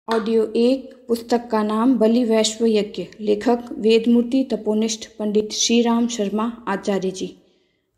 Audio 1 पुस्तक का नाम बलि वैश्व यज्ञ। लेखक वेदमूर्ति तपोनिष्ठ पंडित श्री राम शर्मा आचार्य जी।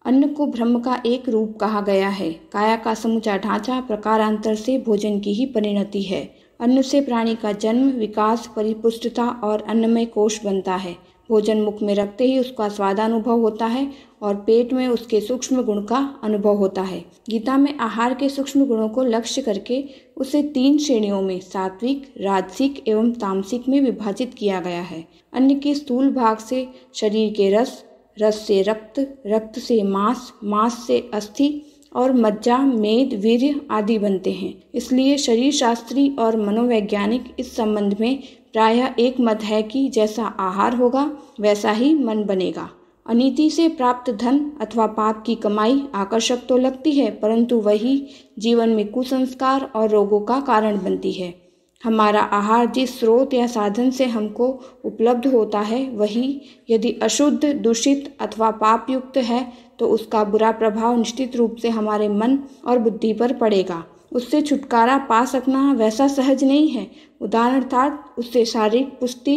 अन्न को ब्रह्म का एक रूप कहा गया है। काया का समूचा ढांचा प्रकारांतर से भोजन की ही परिणति है। अन्न से प्राणी का जन्म, विकास, परिपुष्टता और अन्नमय कोश बनता है। भोजन मुख में रखते ही उसका स्वादानुभव होता है और पेट में उसके सूक्ष्म गुण का अनुभव होता है। गीता में आहार के सूक्ष्म गुणों को लक्ष्य करके उसे 3 श्रेणियों में सात्विक, राजसिक एवं तामसिक में विभाजित किया गया है। अन्न के स्थूल भाग से शरीर के रस, रस से रक्त, रक्त से मांस, मांस से अस्थि और मज्जा, मेद, वीर्य आदि बनते हैं। इसलिए शरीर शास्त्री और मनोवैज्ञानिक इस संबंध में प्रायः एक मत है कि जैसा आहार होगा वैसा ही मन बनेगा। अनीति से प्राप्त धन अथवा पाप की कमाई आकर्षक तो लगती है, परंतु वही जीवन में कुसंस्कार और रोगों का कारण बनती है। हमारा आहार जिस स्रोत या साधन से हमको उपलब्ध होता है, वही यदि अशुद्ध, दूषित अथवा पाप युक्त है तो उसका बुरा प्रभाव निश्चित रूप से हमारे मन और बुद्धि पर पड़ेगा। उससे छुटकारा पा सकना वैसा सहज नहीं है। उदाहरणार्थ उससे शारीरिक पुष्टि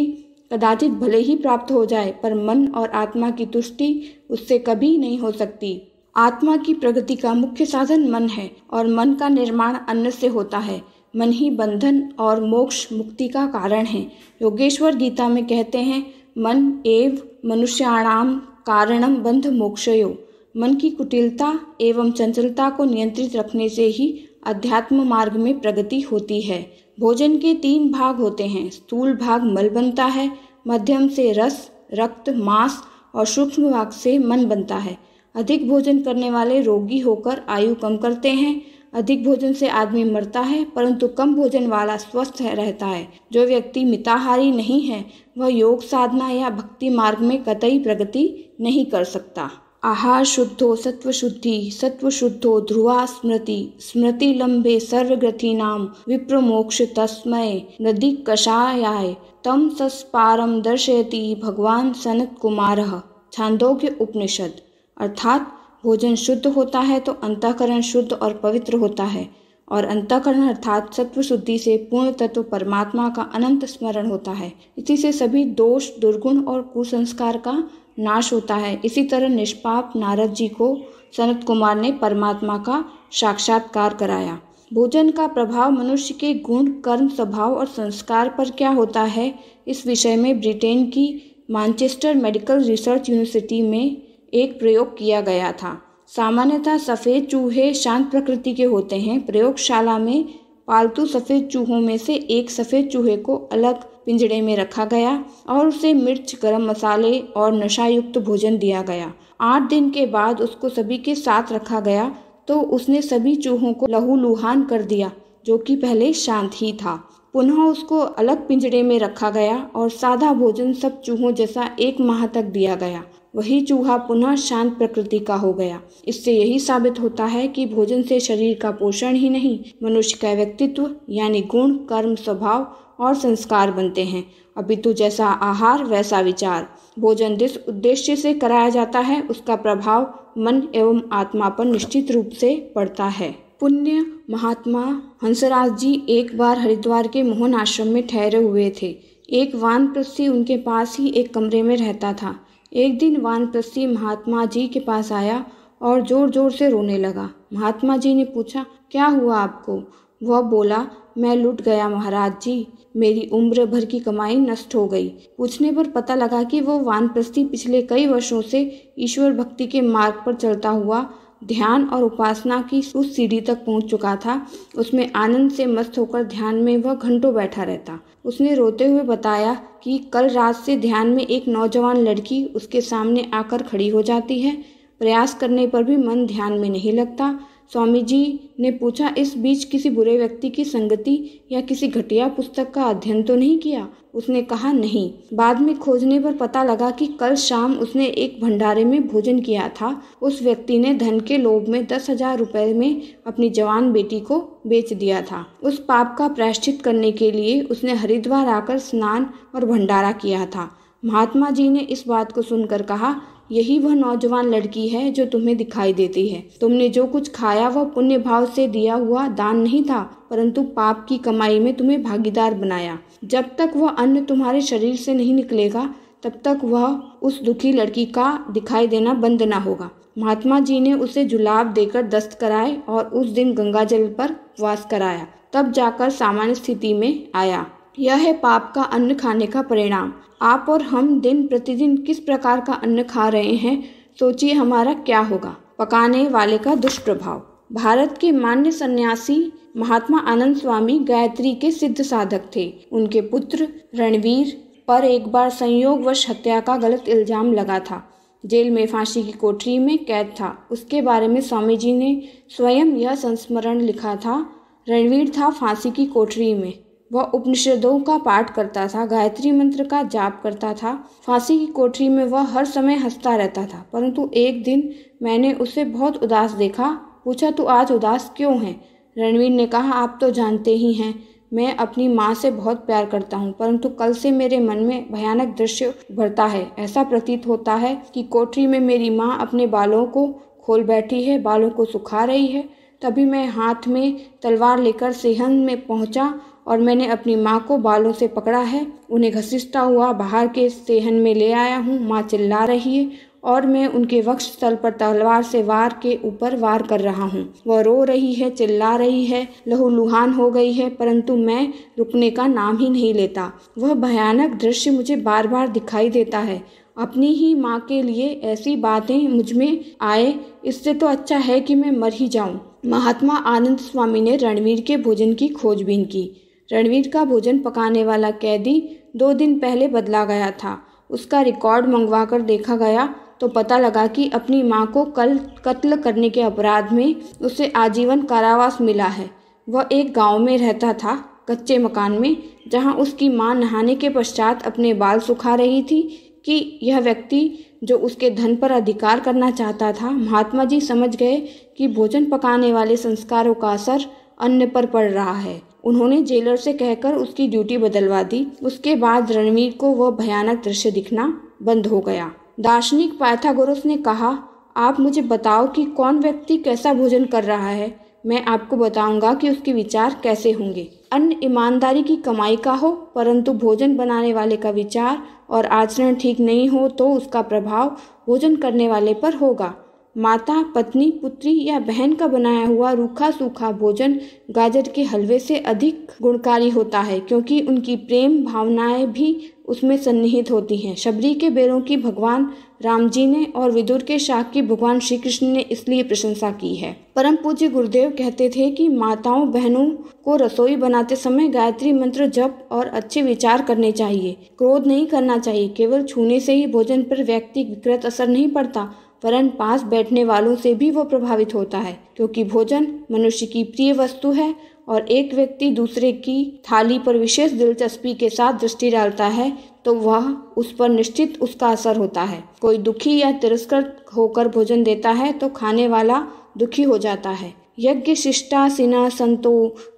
कदाचित भले ही प्राप्त हो जाए, पर मन और आत्मा की तुष्टि उससे कभी नहीं हो सकती। आत्मा की प्रगति का मुख्य साधन मन है और मन का निर्माण अन्न से होता है। मन ही बंधन और मोक्ष मुक्ति का कारण है। योगेश्वर गीता में कहते हैं, मन एव मनुष्याणाम कारणम बंध मोक्षयो। मन की कुटिलता एवं चंचलता को नियंत्रित रखने से ही अध्यात्म मार्ग में प्रगति होती है। भोजन के 3 भाग होते हैं। स्थूल भाग मल बनता है, मध्यम से रस, रक्त, मांस और सूक्ष्म भाग से मन बनता है। अधिक भोजन करने वाले रोगी होकर आयु कम करते हैं। अधिक भोजन से आदमी मरता है, परंतु कम भोजन वाला स्वस्थ रहता है। जो व्यक्ति मिताहारी नहीं है वह योग साधना या भक्ति मार्ग में कतई प्रगति नहीं कर सकता। आहार शुद्धो सत्व शुद्धि, सत्व शुद्धो ध्रुवा स्मृति, स्मृति लंबे सर्वग्रथीनाम विप्रमोक्ष तस्मै नदी कषायाय तम सस्पारम दर्शयति भगवान सनत कुमारः। छांदोग्य उपनिषद। अर्थात भोजन शुद्ध होता है तो अंतःकरण शुद्ध और पवित्र होता है, और अंतःकरण अर्थात सत्व शुद्धि से पूर्ण तत्व परमात्मा का अनंत स्मरण होता है। इसी से सभी दोष, दुर्गुण और कुसंस्कार का नाश होता है। इसी तरह निष्पाप नारद जी को सनत कुमार ने परमात्मा का साक्षात्कार कराया। भोजन का प्रभाव मनुष्य के गुण, कर्म, स्वभाव और संस्कार पर क्या होता है, इस विषय में ब्रिटेन की मैनचेस्टर मेडिकल रिसर्च यूनिवर्सिटी में एक प्रयोग किया गया था। सामान्यतः सफ़ेद चूहे शांत प्रकृति के होते हैं। प्रयोगशाला में पालतू सफ़ेद चूहों में से एक सफ़ेद चूहे को अलग पिंजड़े में रखा गया और उसे मिर्च, गरम मसाले और नशायुक्त भोजन दिया गया। 8 दिन के बाद उसको सभी के साथ रखा गया तो उसने सभी चूहों को लहूलुहान कर दिया, जो कि पहले शांत ही था। पुनः उसको अलग पिंजड़े में रखा गया और सादा भोजन सब चूहों जैसा 1 माह तक दिया गया। वही चूहा पुनः शांत प्रकृति का हो गया। इससे यही साबित होता है कि भोजन से शरीर का पोषण ही नहीं, मनुष्य का व्यक्तित्व यानी गुण, कर्म, स्वभाव और संस्कार बनते हैं। अपितु जैसा आहार वैसा विचार। भोजन जिस उद्देश्य से कराया जाता है उसका प्रभाव मन एवं आत्मा पर निश्चित रूप से पड़ता है। पुण्य महात्मा हंसराज जी एक बार हरिद्वार के मोहन आश्रम में ठहरे हुए थे। एक वानप्रस्थी उनके पास ही एक कमरे में रहता था। एक दिन वानप्रस्थी महात्मा जी के पास आया और जोर जोर से रोने लगा। महात्मा जी ने पूछा, क्या हुआ आपको? वह बोला, मैं लुट गया महाराज जी, मेरी उम्र भर की कमाई नष्ट हो गई। पूछने पर पता लगा कि वो वानप्रस्थी पिछले कई वर्षों से ईश्वर भक्ति के मार्ग पर चलता हुआ ध्यान और उपासना की उस सीढ़ी तक पहुंच चुका था। उसमें आनंद से मस्त होकर ध्यान में वह घंटों बैठा रहता। उसने रोते हुए बताया कि कल रात से ध्यान में एक नौजवान लड़की उसके सामने आकर खड़ी हो जाती है। प्रयास करने पर भी मन ध्यान में नहीं लगता। स्वामी जी ने पूछा, इस बीच किसी बुरे व्यक्ति की संगति या किसी घटिया पुस्तक का अध्ययन तो नहीं किया? उसने कहा, नहीं। बाद में खोजने पर पता लगा कि कल शाम उसने एक भंडारे में भोजन किया था। उस व्यक्ति ने धन के लोभ में 10,000 रुपए में अपनी जवान बेटी को बेच दिया था। उस पाप का प्रायश्चित करने के लिए उसने हरिद्वार आकर स्नान और भंडारा किया था। महात्मा जी ने इस बात को सुनकर कहा, यही वह नौजवान लड़की है जो तुम्हें दिखाई देती है। तुमने जो कुछ खाया वह पुण्य भाव से दिया हुआ दान नहीं था, परंतु पाप की कमाई में तुम्हें भागीदार बनाया। जब तक वह अन्न तुम्हारे शरीर से नहीं निकलेगा तब तक वह उस दुखी लड़की का दिखाई देना बंद न होगा। महात्मा जी ने उसे जुलाब देकर दस्त कराए और उस दिन गंगा जल पर उपवास कराया, तब जाकर सामान्य स्थिति में आया। यह है पाप का अन्न खाने का परिणाम। आप और हम दिन प्रतिदिन किस प्रकार का अन्न खा रहे हैं, सोचिए हमारा क्या होगा। पकाने वाले का दुष्प्रभाव। भारत के मान्य सन्यासी महात्मा आनंद स्वामी गायत्री के सिद्ध साधक थे। उनके पुत्र रणवीर पर एक बार संयोगवश हत्या का गलत इल्जाम लगा था। जेल में फांसी की कोठरी में कैद था। उसके बारे में स्वामी जी ने स्वयं यह संस्मरण लिखा था। रणवीर था फांसी की कोठरी में। वह उपनिषदों का पाठ करता था, गायत्री मंत्र का जाप करता था। फांसी की कोठरी में वह हर समय हंसता रहता था, परंतु एक दिन मैंने उसे बहुत उदास देखा। पूछा, तू आज उदास क्यों है? रणवीर ने कहा, आप तो जानते ही हैं, मैं अपनी माँ से बहुत प्यार करता हूँ, परंतु कल से मेरे मन में भयानक दृश्य उभरता है। ऐसा प्रतीत होता है कि कोठरी में मेरी माँ अपने बालों को खोल बैठी है, बालों को सुखा रही है। तभी मैं हाथ में तलवार लेकर सेहन में पहुंचा और मैंने अपनी माँ को बालों से पकड़ा है, उन्हें घसीटता हुआ बाहर के सेहन में ले आया हूँ। माँ चिल्ला रही है और मैं उनके वक्ष स्थल पर तलवार से वार के ऊपर वार कर रहा हूँ। वह रो रही है, चिल्ला रही है, लहूलुहान हो गई है, परंतु मैं रुकने का नाम ही नहीं लेता। वह भयानक दृश्य मुझे बार बार दिखाई देता है। अपनी ही माँ के लिए ऐसी बातें मुझ में आए, इससे तो अच्छा है कि मैं मर ही जाऊं। महात्मा आनंद स्वामी ने रणवीर के भोजन की खोजबीन की। रणवीर का भोजन पकाने वाला कैदी 2 दिन पहले बदला गया था। उसका रिकॉर्ड मंगवाकर देखा गया तो पता लगा कि अपनी मां को कत्ल करने के अपराध में उसे आजीवन कारावास मिला है। वह एक गांव में रहता था, कच्चे मकान में, जहां उसकी मां नहाने के पश्चात अपने बाल सुखा रही थी कि यह व्यक्ति जो उसके धन पर अधिकार करना चाहता था। महात्मा जी समझ गए कि भोजन पकाने वाले संस्कारों का असर अन्न पर पड़ रहा है। उन्होंने जेलर से कहकर उसकी ड्यूटी बदलवा दी। उसके बाद रणवीर को वह भयानक दृश्य दिखना बंद हो गया। दार्शनिक पाइथागोरस ने कहा, आप मुझे बताओ कि कौन व्यक्ति कैसा भोजन कर रहा है, मैं आपको बताऊंगा कि उसके विचार कैसे होंगे। अन्न ईमानदारी की कमाई का हो, परंतु भोजन बनाने वाले का विचार और आचरण ठीक नहीं हो तो उसका प्रभाव भोजन करने वाले पर होगा। माता, पत्नी, पुत्री या बहन का बनाया हुआ रूखा सूखा भोजन गाजर के हलवे से अधिक गुणकारी होता है, क्योंकि उनकी प्रेम भावनाएं भी उसमें सन्निहित होती हैं। शबरी के बेरों की भगवान राम जी ने और विदुर के शाक की भगवान श्री कृष्ण ने इसलिए प्रशंसा की है। परम पूज्य गुरुदेव कहते थे कि माताओं बहनों को रसोई बनाते समय गायत्री मंत्र जप और अच्छे विचार करने चाहिए। क्रोध नहीं करना चाहिए। केवल छूने से ही भोजन पर व्यक्ति विकृत असर नहीं पड़ता, वरन पास बैठने वालों से भी वो प्रभावित होता है, क्योंकि भोजन मनुष्य की प्रिय वस्तु है और एक व्यक्ति दूसरे की थाली पर विशेष दिलचस्पी के साथ दृष्टि डालता है तो वह उस पर निश्चित उसका असर होता है। कोई दुखी या तिरस्कृत होकर भोजन देता है तो खाने वाला दुखी हो जाता है। यज्ञ शिष्टासिना संतो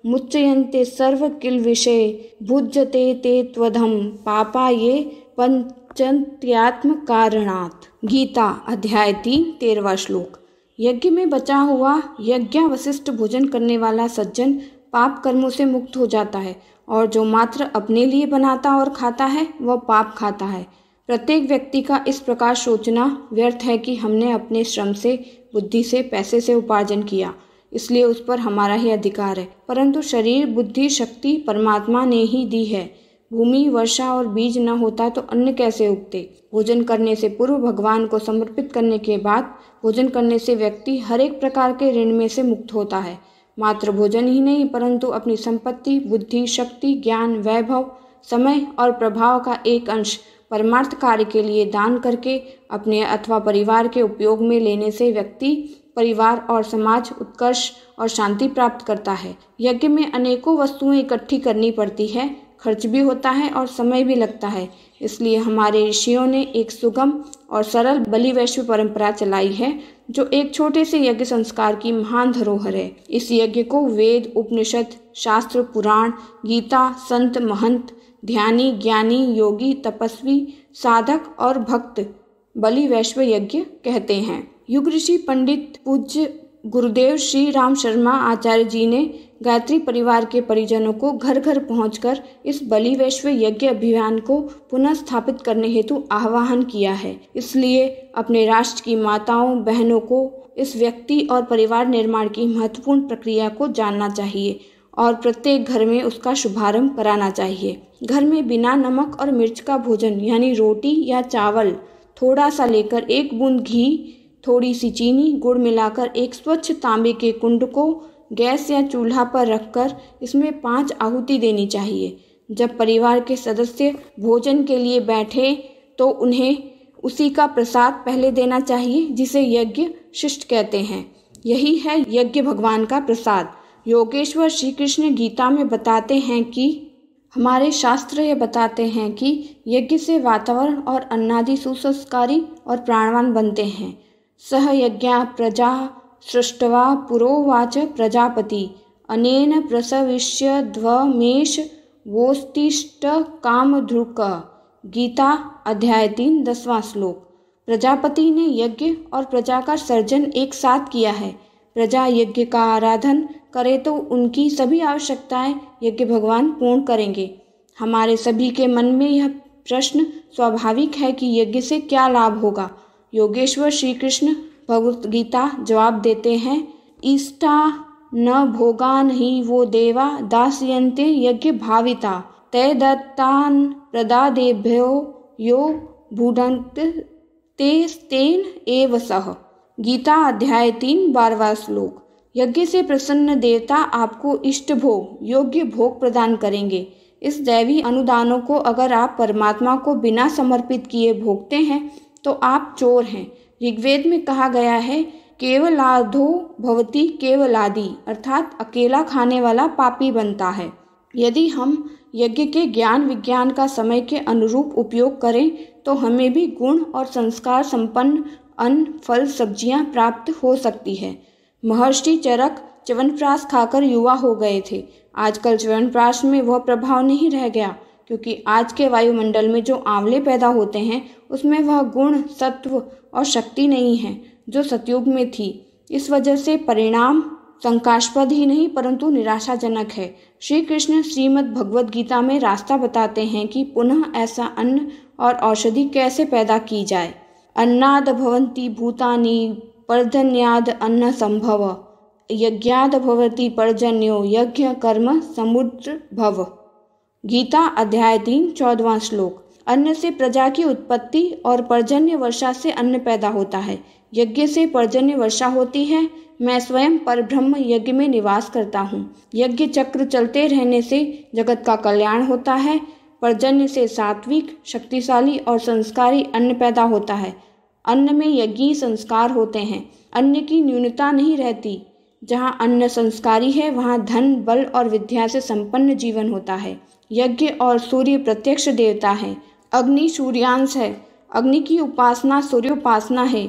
मुच्यन्ते सर्व किल विषय भुज्यते ते त्वधम पापा ये पंचत्यात्म कारणात्। गीता अध्याय 3 13वां श्लोक। यज्ञ में बचा हुआ यज्ञावशिष्ट भोजन करने वाला सज्जन पाप कर्मों से मुक्त हो जाता है, और जो मात्र अपने लिए बनाता और खाता है वह पाप खाता है। प्रत्येक व्यक्ति का इस प्रकार सोचना व्यर्थ है कि हमने अपने श्रम से, बुद्धि से, पैसे से उपार्जन किया, इसलिए उस पर हमारा ही अधिकार है। परंतु शरीर, बुद्धि, शक्ति परमात्मा ने ही दी है। भूमि, वर्षा और बीज न होता तो अन्न कैसे उगते। भोजन करने से पूर्व भगवान को समर्पित करने के बाद भोजन करने से व्यक्ति हर एक प्रकार के ऋण में से मुक्त होता है। मात्र भोजन ही नहीं, परंतु अपनी संपत्ति, बुद्धि, शक्ति, ज्ञान, वैभव, समय और प्रभाव का एक अंश परमार्थ कार्य के लिए दान करके अपने अथवा परिवार के उपयोग में लेने से व्यक्ति, परिवार और समाज उत्कर्ष और शांति प्राप्त करता है। यज्ञ में अनेकों वस्तुएं इकट्ठी करनी पड़ती है, खर्च भी होता है और समय भी लगता है। इसलिए हमारे ऋषियों ने एक सुगम और सरल बलि वैश्व परंपरा चलाई है, जो एक छोटे से यज्ञ संस्कार की महान धरोहर है। इस यज्ञ को वेद, उपनिषद, शास्त्र, पुराण, गीता, संत, महंत, ध्यानी, ज्ञानी, योगी, तपस्वी, साधक और भक्त बलि वैश्व यज्ञ कहते हैं। युग ऋषि पंडित पूज्य गुरुदेव श्री राम शर्मा आचार्य जी ने गायत्री परिवार के परिजनों को घर घर पहुंचकर इस बलि वैश्व यज्ञ अभियान को पुनः स्थापित करने हेतु आह्वान किया है। इसलिए अपने राष्ट्र की माताओं बहनों को इस व्यक्ति और परिवार निर्माण की महत्वपूर्ण प्रक्रिया को जानना चाहिए और प्रत्येक घर में उसका शुभारंभ कराना चाहिए। घर में बिना नमक और मिर्च का भोजन यानी रोटी या चावल थोड़ा सा लेकर 1 बूंद घी, थोड़ी सी चीनी, गुड़ मिलाकर एक स्वच्छ तांबे के कुंड को गैस या चूल्हा पर रखकर इसमें 5 आहुति देनी चाहिए। जब परिवार के सदस्य भोजन के लिए बैठे तो उन्हें उसी का प्रसाद पहले देना चाहिए, जिसे यज्ञ शिष्ट कहते हैं। यही है यज्ञ भगवान का प्रसाद। योगेश्वर श्री कृष्ण गीता में बताते हैं कि हमारे शास्त्र ये बताते हैं कि यज्ञ से वातावरण और अन्नादि सुसंस्कारी और प्राणवान बनते हैं। सह यज्ञा प्रजा सृष्ट्वा पुरोवाच प्रजापति अनेन प्रसविष्य ध्वमेश वोस्तिष्ठ कामधुक। गीता अध्याय 3 10वां श्लोक। प्रजापति ने यज्ञ और प्रजा का सर्जन एक साथ किया है। प्रजा यज्ञ का आराधन करे तो उनकी सभी आवश्यकताएं यज्ञ भगवान पूर्ण करेंगे। हमारे सभी के मन में यह प्रश्न स्वाभाविक है कि यज्ञ से क्या लाभ होगा। योगेश्वर श्री कृष्ण भगवत गीता जवाब देते हैं, इष्टा न भोगान ही वो देवा दास्यन्ते यज्ञ भाविता ते दत्तान प्रदादेभ्यो यो भूडन्त ते स्तेन एव सह। गीता अध्याय 3 12वां श्लोक। यज्ञ से प्रसन्न देवता आपको इष्ट भोग योग्य भोग प्रदान करेंगे। इस दैवी अनुदानों को अगर आप परमात्मा को बिना समर्पित किए भोगते हैं तो आप चोर हैं। ऋग्वेद में कहा गया है, केवलाधो भवति केवलादि, अर्थात अकेला खाने वाला पापी बनता है। यदि हम यज्ञ के ज्ञान विज्ञान का समय के अनुरूप उपयोग करें तो हमें भी गुण और संस्कार संपन्न अन्न फल सब्जियां प्राप्त हो सकती है। महर्षि चरक च्यवनप्राश खाकर युवा हो गए थे। आजकल च्यवनप्राश में वह प्रभाव नहीं रह गया, क्योंकि आज के वायुमंडल में जो आंवले पैदा होते हैं उसमें वह गुण सत्व और शक्ति नहीं है जो सतयुग में थी। इस वजह से परिणाम शंकास्पद ही नहीं परंतु निराशाजनक है। श्री कृष्ण श्रीमद् भगवद गीता में रास्ता बताते हैं कि पुनः ऐसा अन्न और औषधि कैसे पैदा की जाए। अन्नाद भवन्ति भूतानि पर्जन्याद अन्न संभव यज्ञाद भवति पर्जन्यो यज्ञ कर्म समुद्र भव। गीता अध्याय 3 14वां श्लोक। अन्न से प्रजा की उत्पत्ति और पर्जन्य वर्षा से अन्न पैदा होता है। यज्ञ से पर्जन्य वर्षा होती है। मैं स्वयं परब्रह्म यज्ञ में निवास करता हूँ। यज्ञ चक्र चलते रहने से जगत का कल्याण होता है। पर्जन्य से सात्विक, शक्तिशाली और संस्कारी अन्न पैदा होता है। अन्न में यज्ञीय संस्कार होते हैं। अन्न की न्यूनता नहीं रहती। जहाँ अन्न संस्कारी है वहाँ धन, बल और विद्या से संपन्न जीवन होता है। यज्ञ और सूर्य प्रत्यक्ष देवता है। अग्नि सूर्यांश है। अग्नि की उपासना सूर्योपासना है।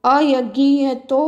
अयज्ञीय तो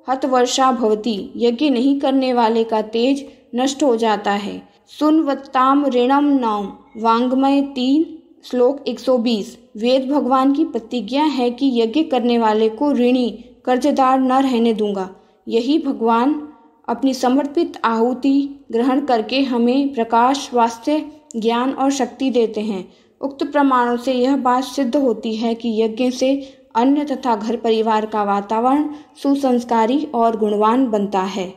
हतवर्षा भवति। यज्ञ नहीं करने वाले का तेज नष्ट हो जाता है। सुनवत्ताम ऋणम नौम। वांग्मय 3 श्लोक 120। वेद भगवान की प्रतिज्ञा है कि यज्ञ करने वाले को ऋणी कर्जदार न रहने दूंगा। यही भगवान अपनी समर्पित आहुति ग्रहण करके हमें प्रकाश, स्वास्थ्य, ज्ञान और शक्ति देते हैं। उक्त प्रमाणों से यह बात सिद्ध होती है कि यज्ञ से अन्न तथा घर परिवार का वातावरण सुसंस्कारी और गुणवान बनता है।